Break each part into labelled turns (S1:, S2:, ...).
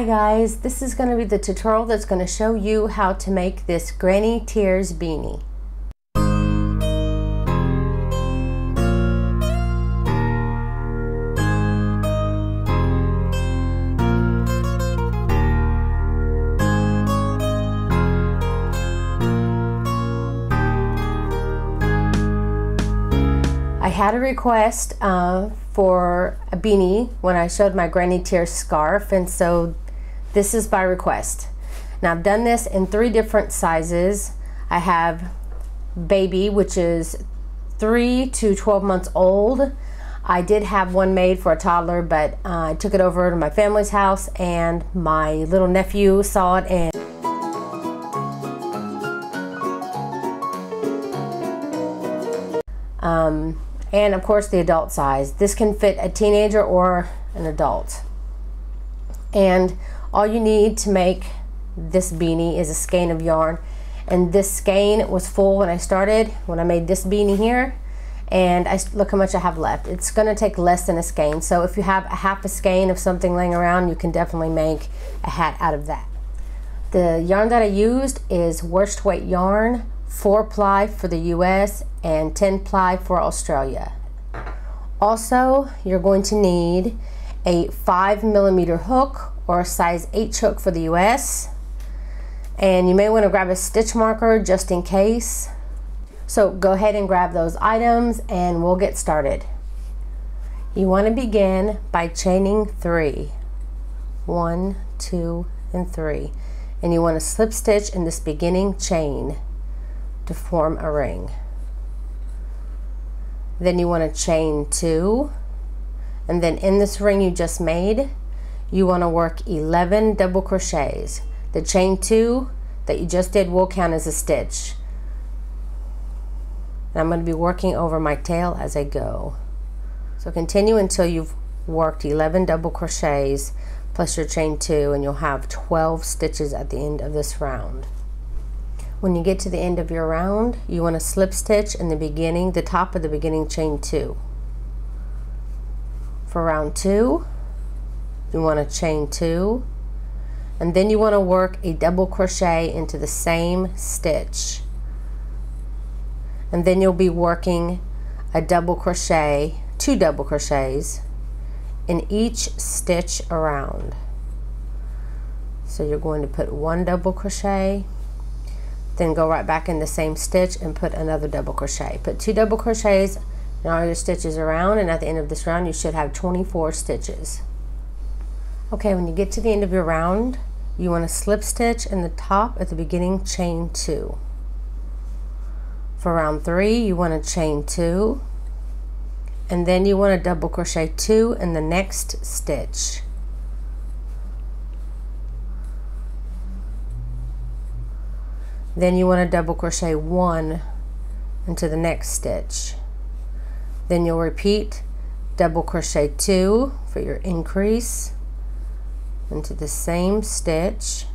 S1: guys, this is going to be the tutorial that's going to show you how to make this Granny Tears beanie. I had a request for a beanie when I showed my Granny Tears scarf, and so this is by request. Now I've done this in 3 different sizes. I have baby, which is 3 to 12 months old. I did have one made for a toddler, but I took it over to my family's house and my little nephew saw it and of course the adult size. This can fit a teenager or an adult. And all you need to make this beanie is a skein of yarn. And this skein was full when I started, when I made this beanie here. And look how much I have left. It's gonna take less than a skein. So if you have a half a skein of something laying around, you can definitely make a hat out of that. The yarn that I used is worsted weight yarn, 4-ply for the US and 10-ply for Australia. Also, you're going to need a 5mm hook or a size H hook for the US, and you may want to grab a stitch marker just in case. So go ahead and grab those items and we'll get started. You want to begin by chaining 3. 1, 2, and 3, and you want to slip stitch in this beginning chain to form a ring. Then you want to chain 2, and then in this ring you just made, you want to work 11 double crochets. The chain 2 that you just did will count as a stitch. And I'm going to be working over my tail as I go. So continue until you've worked 11 double crochets plus your chain 2, and you'll have 12 stitches at the end of this round. When you get to the end of your round, you want to slip stitch in the beginning, the top of the beginning chain 2. For round 2, you want to chain 2, and then you want to work a double crochet into the same stitch. And then you'll be working a double crochet, 2 double crochets in each stitch around. So you're going to put 1 double crochet, then go right back in the same stitch and put another double crochet. Put 2 double crochets in all your stitches around, and at the end of this round you should have 24 stitches. Okay, when you get to the end of your round, you want to slip stitch in the top at the beginning chain 2. For round 3, you want to chain 2, and then you want to double crochet 2 in the next stitch. Then you want to double crochet 1 into the next stitch. Then you'll repeat double crochet 2 for your increase into the same stitch,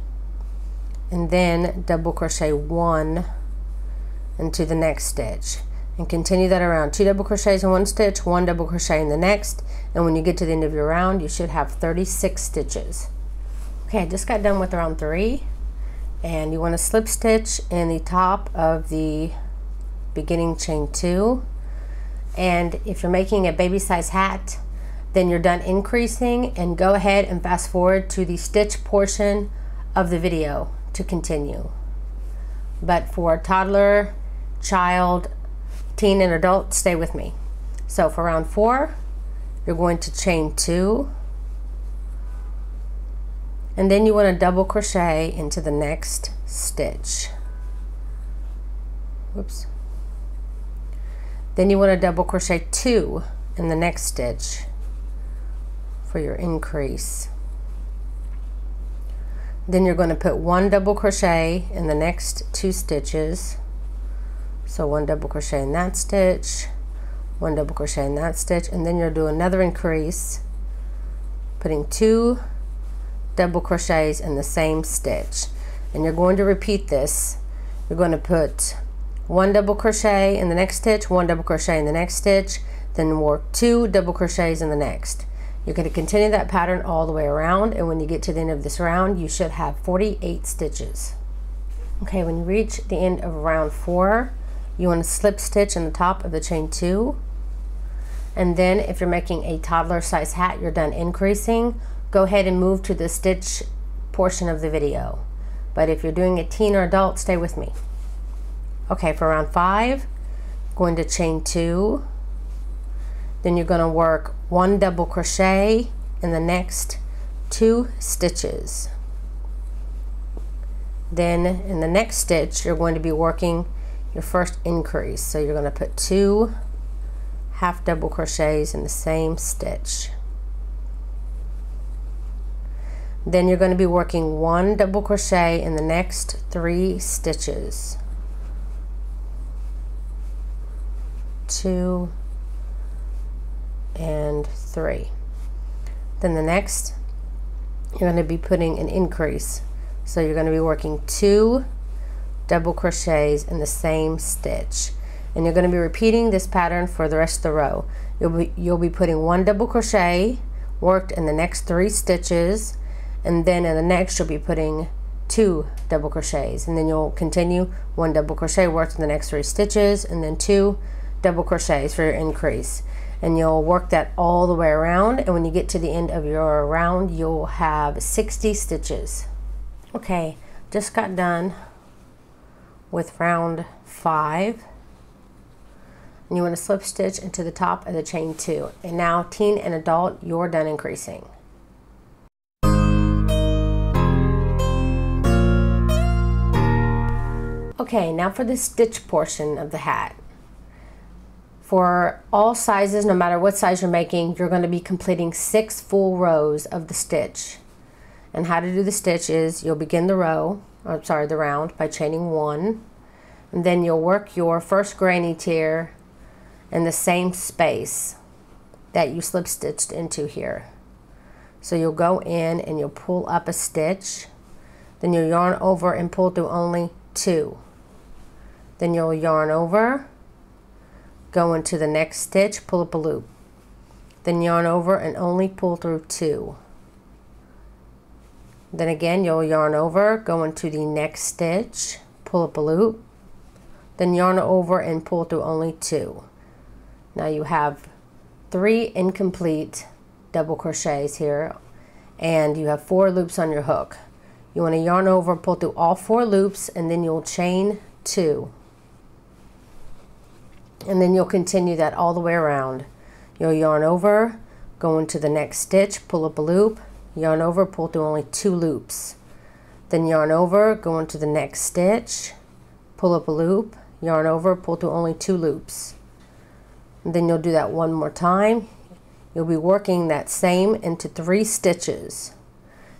S1: and then double crochet 1 into the next stitch, and continue that around. 2 double crochets in one stitch, 1 double crochet in the next, and when you get to the end of your round you should have 36 stitches. Okay, I just got done with round 3. And you want to slip stitch in the top of the beginning chain 2. And if you're making a baby size hat, then you're done increasing, and go ahead and fast forward to the stitch portion of the video to continue. But for toddler, child, teen, and adult, stay with me. So for round 4, you're going to chain 2. And then you want to double crochet into the next stitch. Whoops. Then you want to double crochet 2 in the next stitch for your increase. Then you're going to put 1 double crochet in the next 2 stitches. So 1 double crochet in that stitch, 1 double crochet in that stitch, and then you'll do another increase, putting 2 double crochets in the same stitch. And you're going to repeat this. You're going to put 1 double crochet in the next stitch, 1 double crochet in the next stitch, then work 2 double crochets in the next. You're going to continue that pattern all the way around, and when you get to the end of this round, you should have 48 stitches. Okay, when you reach the end of round 4, you want to slip stitch in the top of the chain 2. And then if you're making a toddler size hat, you're done increasing, go ahead and move to the stitch portion of the video. But if you're doing a teen or adult, stay with me. Okay, for round 5, going to chain 2. Then you're going to work 1 double crochet in the next 2 stitches. Then in the next stitch, you're going to be working your first increase. So you're going to put 2 half double crochets in the same stitch. Then you're going to be working 1 double crochet in the next 3 stitches. 2 and 3. Then the next, you're going to be putting an increase. So you're going to be working 2 double crochets in the same stitch. And you're going to be repeating this pattern for the rest of the row. You'll be putting 1 double crochet worked in the next 3 stitches, and then in the next you'll be putting 2 double crochets, and then you'll continue 1 double crochet worked in the next 3 stitches, and then 2 double crochets for your increase. And you'll work that all the way around, and when you get to the end of your round, you'll have 60 stitches. Okay, just got done with round 5. And you want to slip stitch into the top of the chain 2. And now teen and adult, you're done increasing. Okay, now for the stitch portion of the hat. For all sizes, no matter what size you're making, you're going to be completing 6 full rows of the stitch. And how to do the stitch is you'll begin the round by chaining 1, and then you'll work your first granny tier in the same space that you slip stitched into here. So you'll go in and you'll pull up a stitch, then you'll yarn over and pull through only 2. Then you'll yarn over, go into the next stitch, pull up a loop, then yarn over and only pull through 2. Then again you'll yarn over, go into the next stitch, pull up a loop, then yarn over and pull through only 2. Now you have 3 incomplete double crochets here, and you have 4 loops on your hook. You want to yarn over, pull through all 4 loops, and then you'll chain 2. And then you'll continue that all the way around. You'll yarn over, go into the next stitch, pull up a loop, yarn over, pull through only 2 loops. Then yarn over, go into the next stitch, pull up a loop, yarn over, pull through only 2 loops. And then you'll do that one more time. You'll be working that same into 3 stitches.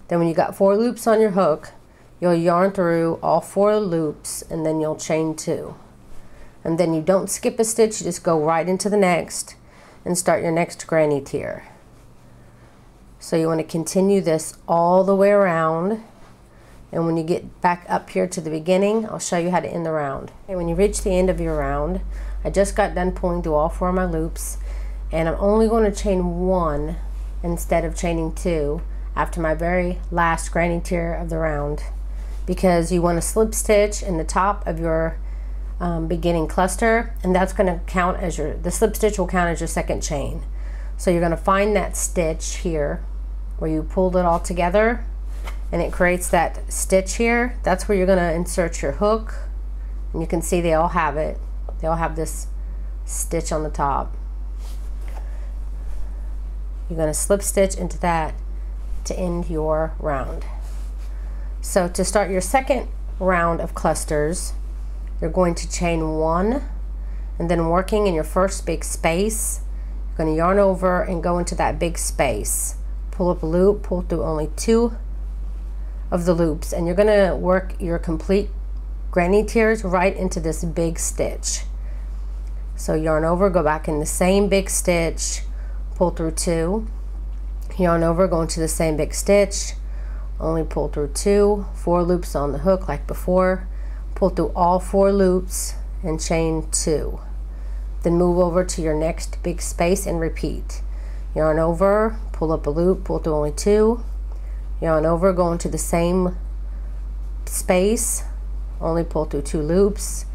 S1: Then when you got 4 loops on your hook, you'll yarn through all 4 loops, and then you'll chain 2. And then you don't skip a stitch, you just go right into the next and start your next granny tier. So you want to continue this all the way around, and when you get back up here to the beginning, I'll show you how to end the round. And when you reach the end of your round, I just got done pulling through all 4 of my loops, and I'm only going to chain 1 instead of chaining 2 after my very last granny tier of the round, because you want to slip stitch in the top of your beginning cluster, and that's going to count as the slip stitch will count as your second chain. So you're going to find that stitch here where you pulled it all together, and it creates that stitch here. That's where you're going to insert your hook, and you can see they all have it. They all have this stitch on the top. You're going to slip stitch into that to end your round. So to start your second round of clusters, you're going to chain 1, and then working in your first big space, you're going to yarn over and go into that big space. Pull up a loop, pull through only 2 of the loops, and you're going to work your complete granny tiers right into this big stitch. So yarn over, go back in the same big stitch, pull through 2, yarn over, go into the same big stitch, only pull through 2, 4 loops on the hook like before, pull through all 4 loops and chain 2. Then move over to your next big space and repeat. yarn over, pull up a loop, pull through only 2, yarn over, go into the same space, only pull through 2 loops.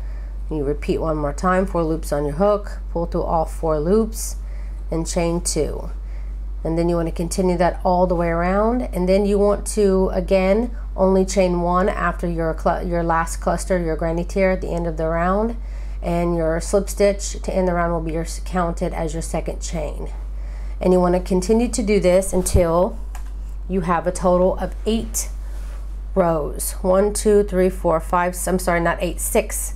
S1: You repeat one more time, 4 loops on your hook, pull through all 4 loops and chain 2. And then you want to continue that all the way around, and then you want to again only chain 1 after your last cluster, your granny tier at the end of the round, and your slip stitch to end the round will be counted as your second chain. And you want to continue to do this until you have a total of 8 rows. 1, 2, 3, 4, 5, I'm sorry, not 8, 6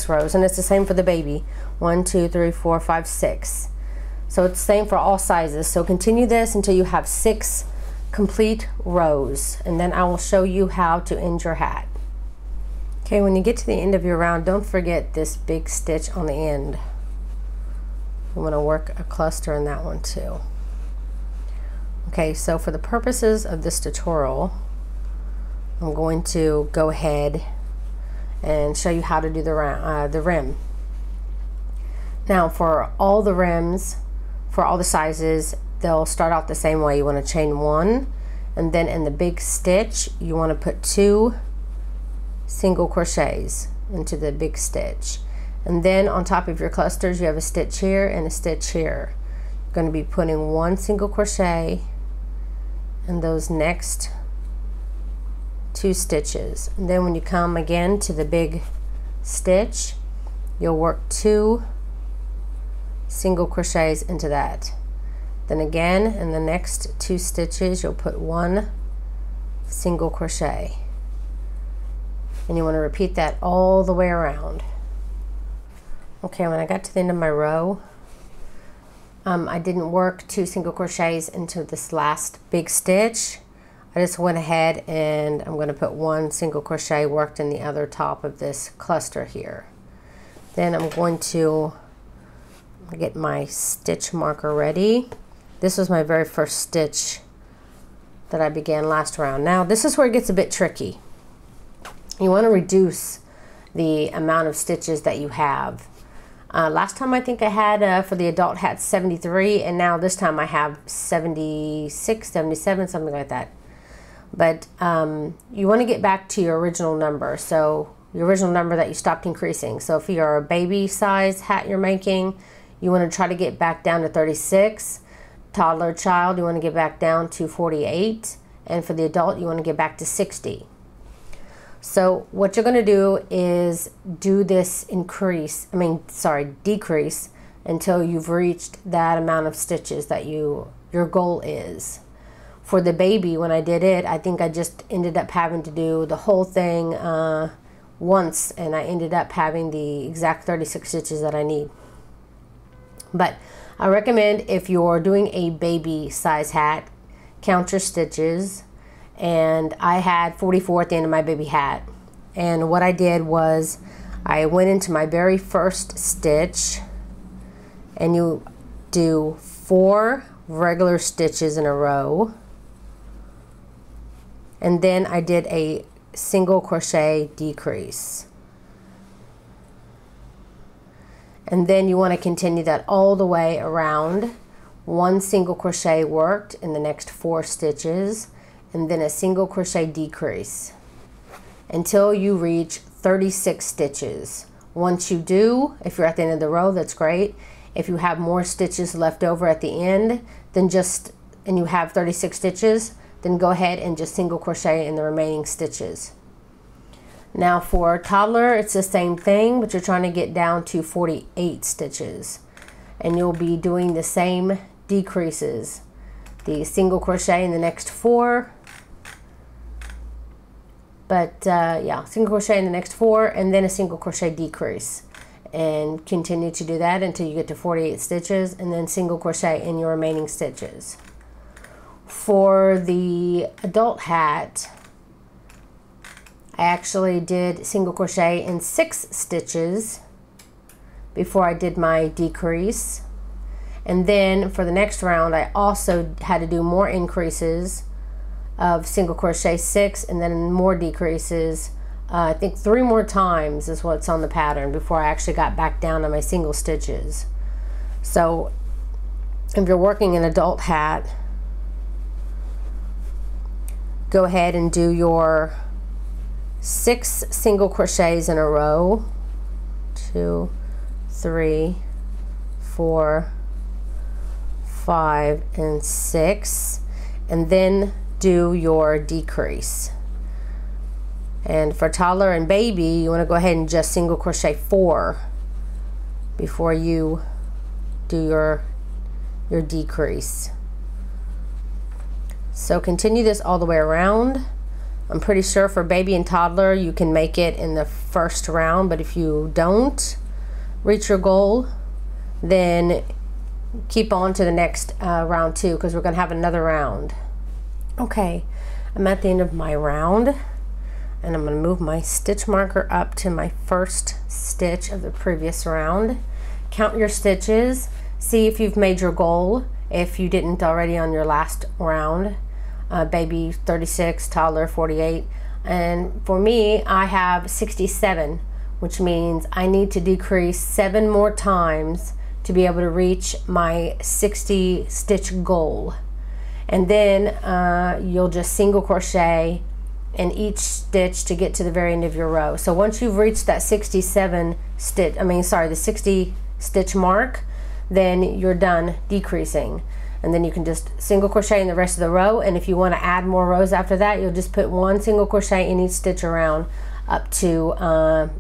S1: rows, and it's the same for the baby. 1, 2, 3, 4, 5, 6. So it's the same for all sizes. So continue this until you have 6 complete rows, and then I will show you how to end your hat. Okay, when you get to the end of your round, don't forget this big stitch on the end. You want to work a cluster in that one too. Okay, so for the purposes of this tutorial, I'm going to go ahead and show you how to do the rim. Now for all the rims, for all the sizes, they'll start out the same way. You want to chain 1, and then in the big stitch you want to put 2 single crochets into the big stitch, and then on top of your clusters you have a stitch here and a stitch here. You're going to be putting 1 single crochet in those next 2 stitches, and then when you come again to the big stitch, you'll work 2 single crochets into that. Then again in the next 2 stitches you'll put 1 single crochet, and you want to repeat that all the way around. Okay, when I got to the end of my row, I didn't work 2 single crochets into this last big stitch. I just went ahead and I'm going to put 1 single crochet worked in the other top of this cluster here. Then I'm going to get my stitch marker ready. This was my very first stitch that I began last round. Now this is where it gets a bit tricky. You want to reduce the amount of stitches that you have. Last time I think I had for the adult hat 73, and now this time I have 76, 77, something like that. But you want to get back to your original number, so your original number that you stopped increasing. So if you're a baby size hat you're making, you want to try to get back down to 36. Toddler child, you want to get back down to 48, and for the adult you want to get back to 60. So what you're going to do is do this decrease until you've reached that amount of stitches that your goal is. For the baby, when I did it, I think I just ended up having to do the whole thing once, and I ended up having the exact 36 stitches that I need. But I recommend, if you're doing a baby size hat, count your stitches, and I had 44 at the end of my baby hat. And what I did was I went into my very first stitch, and you do 4 regular stitches in a row, and then I did a single crochet decrease. And then you want to continue that all the way around. 1 single crochet worked in the next 4 stitches, and then a single crochet decrease until you reach 36 stitches. Once you do, if you're at the end of the row, that's great. If you have more stitches left over at the end, then and you have 36 stitches, then go ahead and just single crochet in the remaining stitches. Now for toddler, it's the same thing, but you're trying to get down to 48 stitches, and you'll be doing the same decreases. The single crochet in the next 4, single crochet in the next 4, and then a single crochet decrease, and continue to do that until you get to 48 stitches, and then single crochet in your remaining stitches. For the adult hat, I actually did single crochet in 6 stitches before I did my decrease, and then for the next round I also had to do more increases of single crochet 6, and then more decreases. I think 3 more times is what's on the pattern before I actually got back down to my single stitches. So if you're working an adult hat, go ahead and do your 6 single crochets in a row. 2, 3, 4, 5, and 6, and then do your decrease. And for toddler and baby, you want to go ahead and just single crochet 4 before you do your decrease. So continue this all the way around. I'm pretty sure for baby and toddler you can make it in the first round, but if you don't reach your goal, then keep on to the next round 2, because we're going to have another round. Okay, I'm at the end of my round, and I'm going to move my stitch marker up to my first stitch of the previous round. Count your stitches, see if you've made your goal if you didn't already on your last round. Baby 36, toddler 48, and for me I have 67, which means I need to decrease 7 more times to be able to reach my 60 stitch goal. And then you'll just single crochet in each stitch to get to the very end of your row. So once you've reached that 67 stitch, the 60 stitch mark, then you're done decreasing. And then you can just single crochet in the rest of the row, and if you want to add more rows after that, you'll just put 1 single crochet in each stitch around up to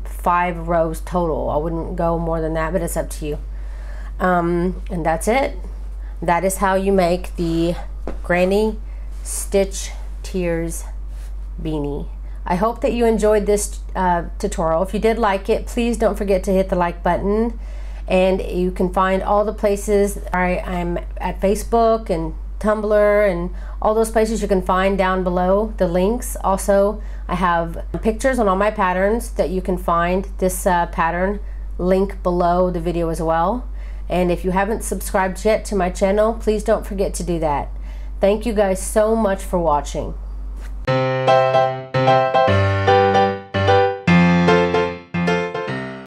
S1: 5 rows total. I wouldn't go more than that, but it's up to you. And that's it. That is how you make the Granny Stitch Tears beanie. I hope that you enjoyed this tutorial. If you did like it, please don't forget to hit the like button. And you can find all the places. I'm at Facebook and Tumblr and all those places you can find down below the links. Also, I have pictures on all my patterns that you can find this pattern link below the video as well. And if you haven't subscribed yet to my channel, please don't forget to do that. Thank you guys so much for watching.